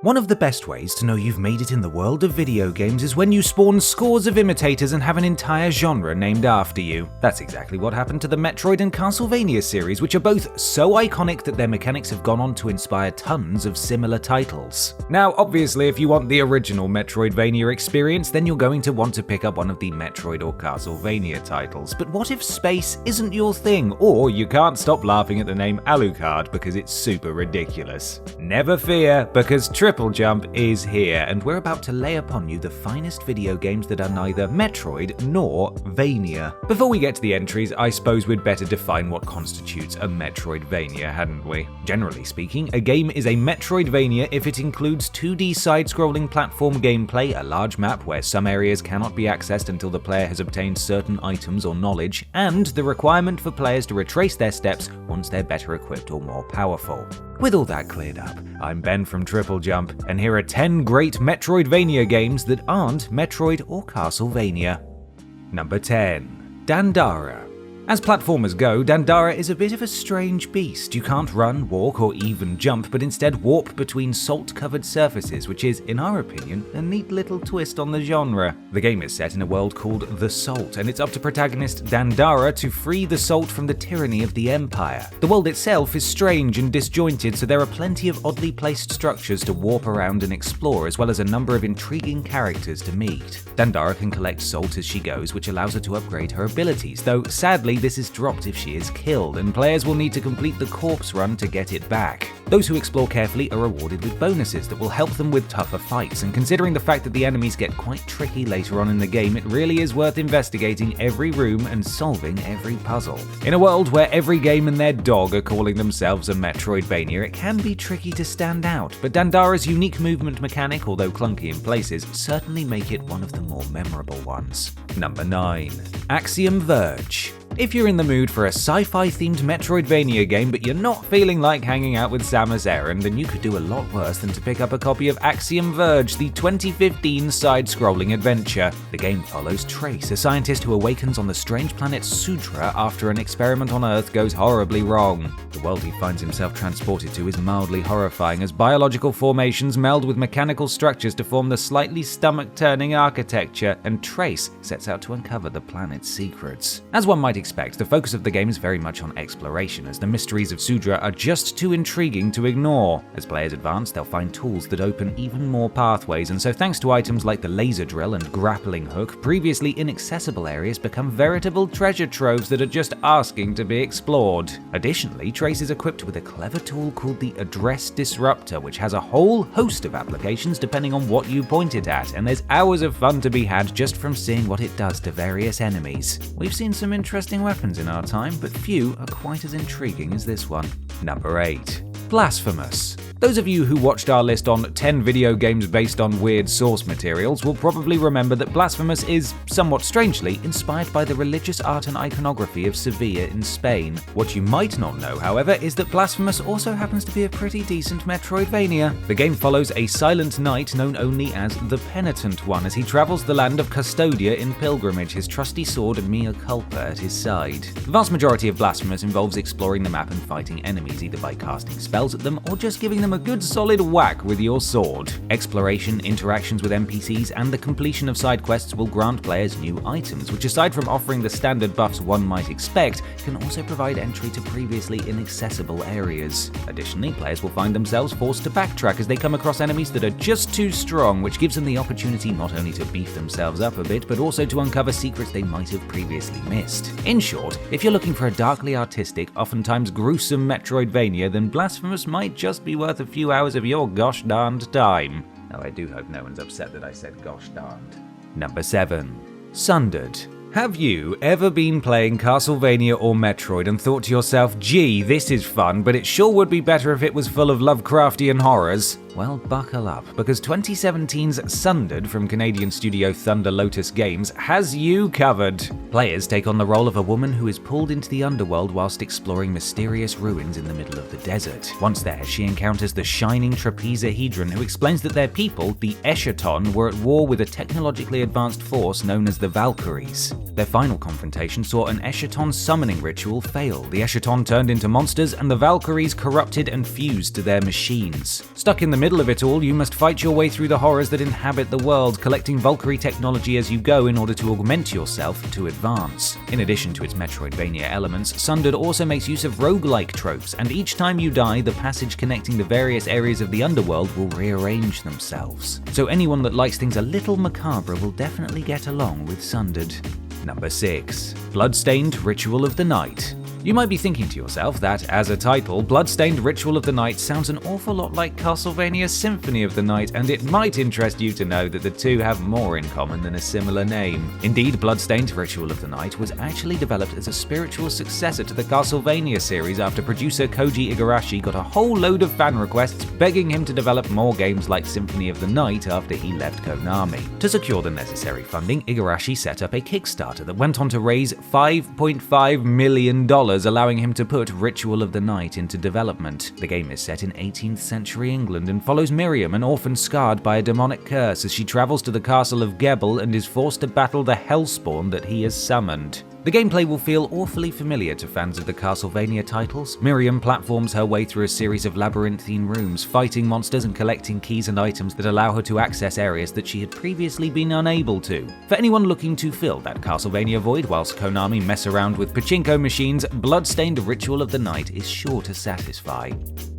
One of the best ways to know you've made it in the world of video games is when you spawn scores of imitators and have an entire genre named after you. That's exactly what happened to the Metroid and Castlevania series, which are both so iconic that their mechanics have gone on to inspire tons of similar titles. Now, obviously, if you want the original Metroidvania experience, then you're going to want to pick up one of the Metroid or Castlevania titles. But what if space isn't your thing, or you can't stop laughing at the name Alucard because it's super ridiculous? Never fear, because TripleJump is here, and we're about to lay upon you the finest video games that are neither Metroid nor Vania. Before we get to the entries, I suppose we'd better define what constitutes a Metroidvania, hadn't we? Generally speaking, a game is a Metroidvania if it includes 2D side-scrolling platform gameplay, a large map where some areas cannot be accessed until the player has obtained certain items or knowledge, and the requirement for players to retrace their steps once they're better equipped or more powerful. With all that cleared up, I'm Ben from TripleJump, and here are 10 great Metroidvania games that aren't Metroid or Castlevania. Number 10. Dandara. As platformers go, Dandara is a bit of a strange beast. You can't run, walk, or even jump, but instead warp between salt-covered surfaces, which is, in our opinion, a neat little twist on the genre. The game is set in a world called The Salt, and it's up to protagonist Dandara to free the salt from the tyranny of the Empire. The world itself is strange and disjointed, so there are plenty of oddly placed structures to warp around and explore, as well as a number of intriguing characters to meet. Dandara can collect salt as she goes, which allows her to upgrade her abilities, though sadly this is dropped if she is killed, and players will need to complete the corpse run to get it back. Those who explore carefully are rewarded with bonuses that will help them with tougher fights, and considering the fact that the enemies get quite tricky later on in the game, it really is worth investigating every room and solving every puzzle. In a world where every game and their dog are calling themselves a Metroidvania, it can be tricky to stand out, but Dandara's unique movement mechanic, although clunky in places, certainly make it one of the more memorable ones. Number 9. Axiom Verge. If you're in the mood for a sci-fi themed Metroidvania game but you're not feeling like hanging out with Samus Aran, then you could do a lot worse than to pick up a copy of Axiom Verge, the 2015 side-scrolling adventure. The game follows Trace, a scientist who awakens on the strange planet Sudra after an experiment on Earth goes horribly wrong. The world he finds himself transported to is mildly horrifying as biological formations meld with mechanical structures to form the slightly stomach-turning architecture, and Trace sets out to uncover the planet's secrets. As one might expect, the focus of the game is very much on exploration, as the mysteries of Sudra are just too intriguing to ignore. As players advance, they'll find tools that open even more pathways, and so thanks to items like the laser drill and grappling hook, previously inaccessible areas become veritable treasure troves that are just asking to be explored. Additionally, Trace is equipped with a clever tool called the Address Disruptor, which has a whole host of applications depending on what you point it at, and there's hours of fun to be had just from seeing what it does to various enemies. We've seen some interesting weapons in our time, but few are quite as intriguing as this one. Number 8. Blasphemous. Those of you who watched our list on 10 video games based on weird source materials will probably remember that Blasphemous is, somewhat strangely, inspired by the religious art and iconography of Sevilla in Spain. What you might not know, however, is that Blasphemous also happens to be a pretty decent Metroidvania. The game follows a silent knight known only as the Penitent One as he travels the land of Custodia in pilgrimage, his trusty sword Mea Culpa at his side. The vast majority of Blasphemous involves exploring the map and fighting enemies either by casting spells at them or just giving them a good solid whack with your sword. Exploration, interactions with NPCs, and the completion of side quests will grant players new items, which aside from offering the standard buffs one might expect, can also provide entry to previously inaccessible areas. Additionally, players will find themselves forced to backtrack as they come across enemies that are just too strong, which gives them the opportunity not only to beef themselves up a bit, but also to uncover secrets they might have previously missed. In short, if you're looking for a darkly artistic, oftentimes gruesome Metroidvania, then Blasphemous might just be worth a few hours of your gosh darned time. Oh, I do hope no one's upset that I said gosh darned. Number 7. Sundered. Have you ever been playing Castlevania or Metroid and thought to yourself, gee, this is fun, but it sure would be better if it was full of Lovecraftian horrors? Well, buckle up, because 2017's Sundered from Canadian studio Thunder Lotus Games has you covered. Players take on the role of a woman who is pulled into the underworld whilst exploring mysterious ruins in the middle of the desert. Once there, she encounters the shining trapezahedron who explains that their people, the Eschaton, were at war with a technologically advanced force known as the Valkyries. Their final confrontation saw an Eschaton summoning ritual fail. The Eschaton turned into monsters and the Valkyries corrupted and fused to their machines. Stuck in the middle of it all, you must fight your way through the horrors that inhabit the world, collecting Valkyrie technology as you go in order to augment yourself to advance. In addition to its Metroidvania elements, Sundered also makes use of roguelike tropes, and each time you die, the passage connecting the various areas of the underworld will rearrange themselves. So anyone that likes things a little macabre will definitely get along with Sundered. Number 6. Bloodstained Ritual of the Night. You might be thinking to yourself that, as a title, Bloodstained Ritual of the Night sounds an awful lot like Castlevania Symphony of the Night, and it might interest you to know that the two have more in common than a similar name. Indeed, Bloodstained Ritual of the Night was actually developed as a spiritual successor to the Castlevania series after producer Koji Igarashi got a whole load of fan requests begging him to develop more games like Symphony of the Night after he left Konami. To secure the necessary funding, Igarashi set up a Kickstarter that went on to raise $5.5 million, allowing him to put Ritual of the Night into development. The game is set in 18th century England and follows Miriam, an orphan scarred by a demonic curse, as she travels to the castle of Gebel and is forced to battle the Hellspawn that he has summoned. The gameplay will feel awfully familiar to fans of the Castlevania titles. Miriam platforms her way through a series of labyrinthine rooms, fighting monsters and collecting keys and items that allow her to access areas that she had previously been unable to. For anyone looking to fill that Castlevania void whilst Konami mess around with pachinko machines, Bloodstained Ritual of the Night is sure to satisfy.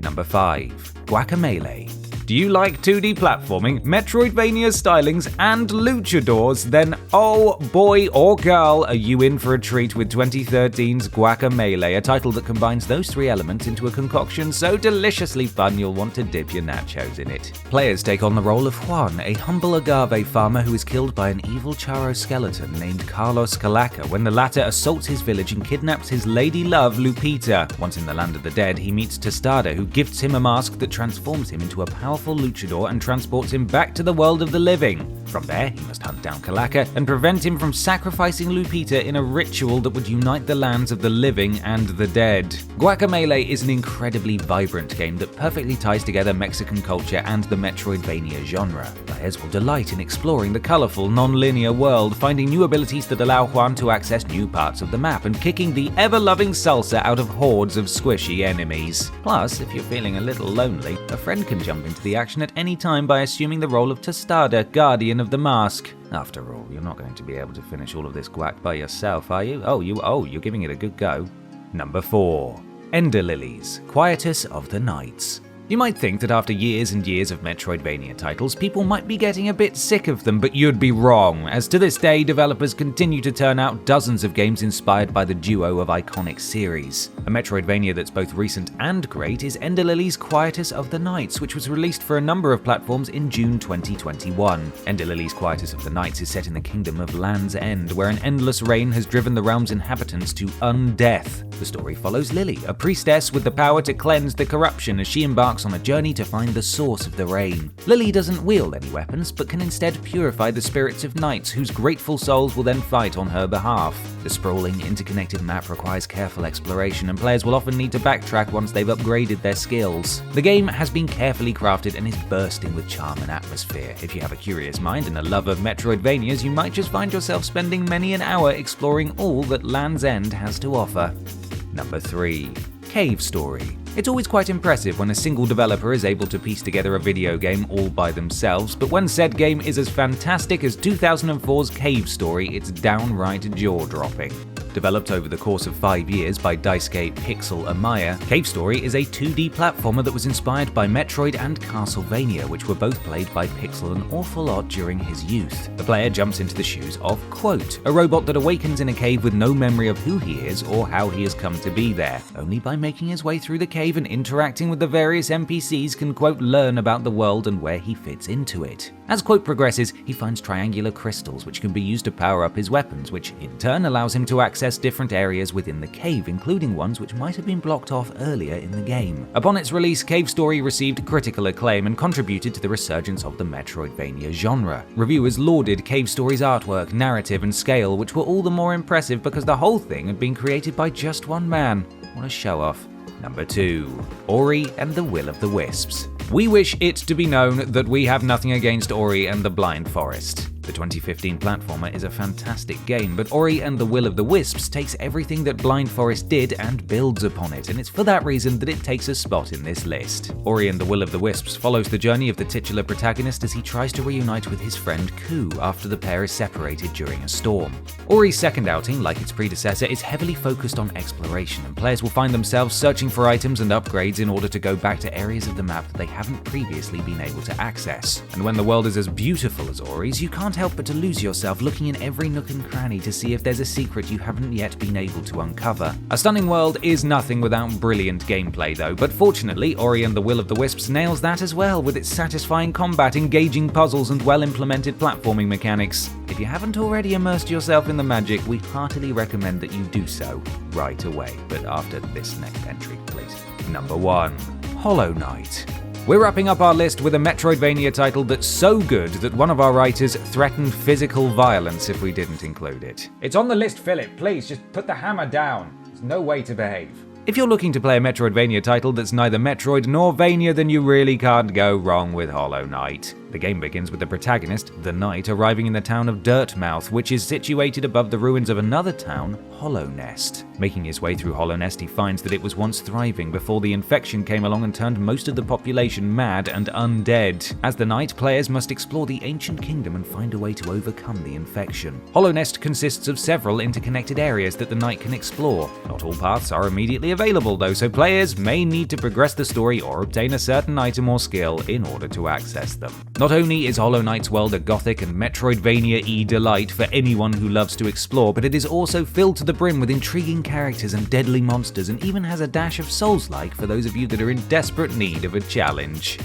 Number 5. Guacamelee. Do you like 2D platforming, Metroidvania stylings, and luchadors? Then oh boy or girl, are you in for a treat with 2013's Guacamelee, a title that combines those three elements into a concoction so deliciously fun you'll want to dip your nachos in it. Players take on the role of Juan, a humble agave farmer who is killed by an evil Charo skeleton named Carlos Calaca when the latter assaults his village and kidnaps his lady love Lupita. Once in the land of the dead, he meets Tostada, who gifts him a mask that transforms him into a powerful luchador and transports him back to the world of the living. From there, he must hunt down Calaca and prevent him from sacrificing Lupita in a ritual that would unite the lands of the living and the dead. Guacamelee is an incredibly vibrant game that perfectly ties together Mexican culture and the Metroidvania genre. Players will delight in exploring the colorful, non-linear world, finding new abilities that allow Juan to access new parts of the map and kicking the ever-loving salsa out of hordes of squishy enemies. Plus, if you're feeling a little lonely, a friend can jump into the action at any time by assuming the role of Tostada, Guardian of the Mask. After all, you're not going to be able to finish all of this guac by yourself, are you? You're giving it a good go. Number 4. Ender Lilies, Quietus of the Nights. You might think that after years and years of Metroidvania titles, people might be getting a bit sick of them, but you'd be wrong, as to this day, developers continue to turn out dozens of games inspired by the duo of iconic series. A Metroidvania that's both recent and great is Ender Lilies Quietus of the Nights, which was released for a number of platforms in June 2021. Ender Lilies Quietus of the Nights is set in the kingdom of Land's End, where an endless rain has driven the realm's inhabitants to undeath. The story follows Lily, a priestess with the power to cleanse the corruption as she embarks on a journey to find the source of the rain. Lily doesn't wield any weapons, but can instead purify the spirits of knights whose grateful souls will then fight on her behalf. The sprawling, interconnected map requires careful exploration, and players will often need to backtrack once they've upgraded their skills. The game has been carefully crafted and is bursting with charm and atmosphere. If you have a curious mind and a love of Metroidvanias, you might just find yourself spending many an hour exploring all that Land's End has to offer. Number 3. Cave Story. It's always quite impressive when a single developer is able to piece together a video game all by themselves, but when said game is as fantastic as 2004's Cave Story, it's downright jaw-dropping. Developed over the course of 5 years by Daisuke Pixel Amaya, Cave Story is a 2D platformer that was inspired by Metroid and Castlevania, which were both played by Pixel an awful lot during his youth. The player jumps into the shoes of Quote, a robot that awakens in a cave with no memory of who he is or how he has come to be there. Only by making his way through the cave and interacting with the various NPCs can Quote learn about the world and where he fits into it. As Quote progresses, he finds triangular crystals which can be used to power up his weapons, which in turn allows him to access different areas within the cave, including ones which might have been blocked off earlier in the game. Upon its release, Cave Story received critical acclaim and contributed to the resurgence of the Metroidvania genre. Reviewers lauded Cave Story's artwork, narrative, and scale, which were all the more impressive because the whole thing had been created by just one man. What a show-off. Number 2. Ori and the Will of the Wisps. We wish it to be known that we have nothing against Ori and the Blind Forest. The 2015 platformer is a fantastic game, but Ori and the Will of the Wisps takes everything that Blind Forest did and builds upon it, and it's for that reason that it takes a spot in this list. Ori and the Will of the Wisps follows the journey of the titular protagonist as he tries to reunite with his friend Ku after the pair is separated during a storm. Ori's second outing, like its predecessor, is heavily focused on exploration, and players will find themselves searching for items and upgrades in order to go back to areas of the map that they haven't previously been able to access. And when the world is as beautiful as Ori's, you can't help but to lose yourself looking in every nook and cranny to see if there's a secret you haven't yet been able to uncover. A stunning world is nothing without brilliant gameplay though, but fortunately Ori and the Will of the Wisps nails that as well with its satisfying combat, engaging puzzles and well-implemented platforming mechanics. If you haven't already immersed yourself in the magic, we heartily recommend that you do so right away, but after this next entry, please. Number 1. Hollow Knight. We're wrapping up our list with a Metroidvania title that's so good that one of our writers threatened physical violence if we didn't include it. It's on the list, Philip. Please, just put the hammer down. There's no way to behave. If you're looking to play a Metroidvania title that's neither Metroid nor Vania, then you really can't go wrong with Hollow Knight. The game begins with the protagonist, the Knight, arriving in the town of Dirtmouth, which is situated above the ruins of another town, Hollow Nest. Making his way through Hollow Nest, he finds that it was once thriving before the infection came along and turned most of the population mad and undead. As the Knight, players must explore the ancient kingdom and find a way to overcome the infection. Hollow Nest consists of several interconnected areas that the Knight can explore. Not all paths are immediately available though, so players may need to progress the story or obtain a certain item or skill in order to access them. Not only is Hollow Knight's world a gothic and Metroidvania-y delight for anyone who loves to explore, but it is also filled to the brim with intriguing characters and deadly monsters, and even has a dash of Souls-like for those of you that are in desperate need of a challenge.